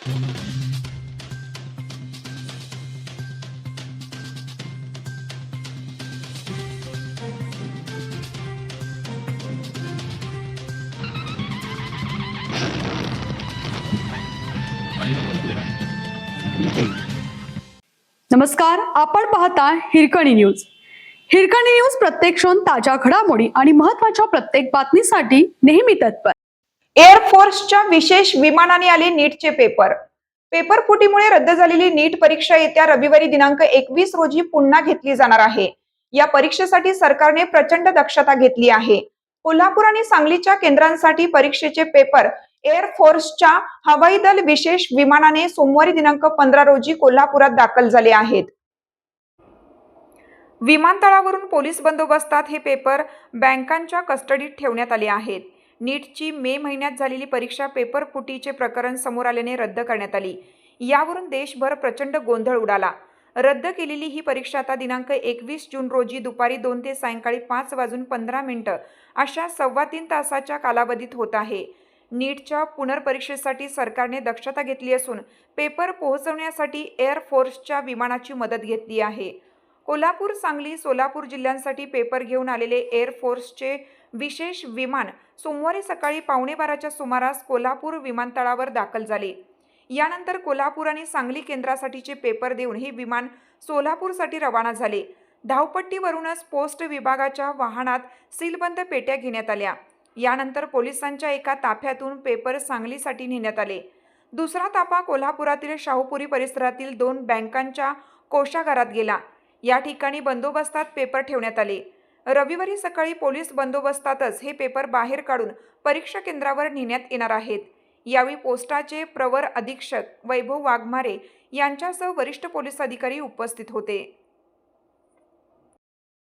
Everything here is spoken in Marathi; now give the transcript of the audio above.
नमस्कार, आपण पाहता हिरकणी न्यूज. हिरकणी न्यूज प्रत्येक क्षण ताज्या घडामोडी आणि महत्त्वाच्या प्रत्येक बातमीसाठी नेहमी तत्पर. एअरफोर्सच्या विशेष विमानाने आले नीटचे पेपर. पेपर फुटीमुळे रद्द झालेली नीट परीक्षा येत्या रविवारी दिनांक 21 रोजी पुन्हा घेतली जाणार आहे. या परीक्षेसाठी सरकारने प्रचंड दक्षता घेतली आहे. कोल्हापूर आणि सांगलीच्या केंद्रांसाठी परीक्षेचे पेपर एअरफोर्सच्या हवाई दल विशेष विमानाने सोमवारी दिनांक 15 रोजी कोल्हापुरात दाखल झाले आहेत. विमानतळावरून पोलीस बंदोबस्तात हे पेपर बँकांच्या कस्टडीत ठेवण्यात आले आहेत. नीटची मे महिन्यात झालेली परीक्षा पेपर फुटीचे प्रकरण समोर आल्याने रद्द करण्यात आली. यावरून देशभर प्रचंड गोंधळ उडाला. रद्द केलेली ही परीक्षा आता दिनांक 21 जून रोजी दुपारी 2 ते सायंकाळी 5:15 अशा 3.25 तासाच्या कालावधीत होत आहे. नीटच्या पुनर्परीक्षेसाठी सरकारने दक्षता घेतली असून पेपर पोहोचवण्यासाठी एअरफोर्सच्या विमानाची मदत घेतली आहे. कोल्हापूर, सांगली, सोलापूर जिल्ह्यांसाठी पेपर घेऊन आलेले एअरफोर्सचे विशेष विमान सोमवारी सकाळी 11:15च्या सुमारास कोल्हापूर विमानतळावर दाखल झाले. यानंतर कोल्हापूर आणि सांगली केंद्रासाठीचे पेपर देऊन हे विमान सोलापूरसाठी रवाना झाले. धावपट्टीवरूनच पोस्ट विभागाच्या वाहनात सीलबंद पेट्या घेण्यात आल्या. यानंतर पोलिसांच्या एका ताफ्यातून पेपर सांगलीसाठी नेण्यात आले. दुसरा ताफा कोल्हापुरातील शाहूपुरी परिसरातील 2 बँकांच्या कोषागारात गेला. या ठिकाणी बंदोबस्तात पेपर ठेवण्यात आले. रविवारी सकाळी पोलीस बंदोबस्तातच हे पेपर बाहेर काढून परीक्षा केंद्रावर नेण्यात येणार आहेत. यावेळी पोस्टाचे प्रवर अधीक्षक वैभव वाघमारे यांच्यासह वरिष्ठ पोलीस अधिकारी उपस्थित होते.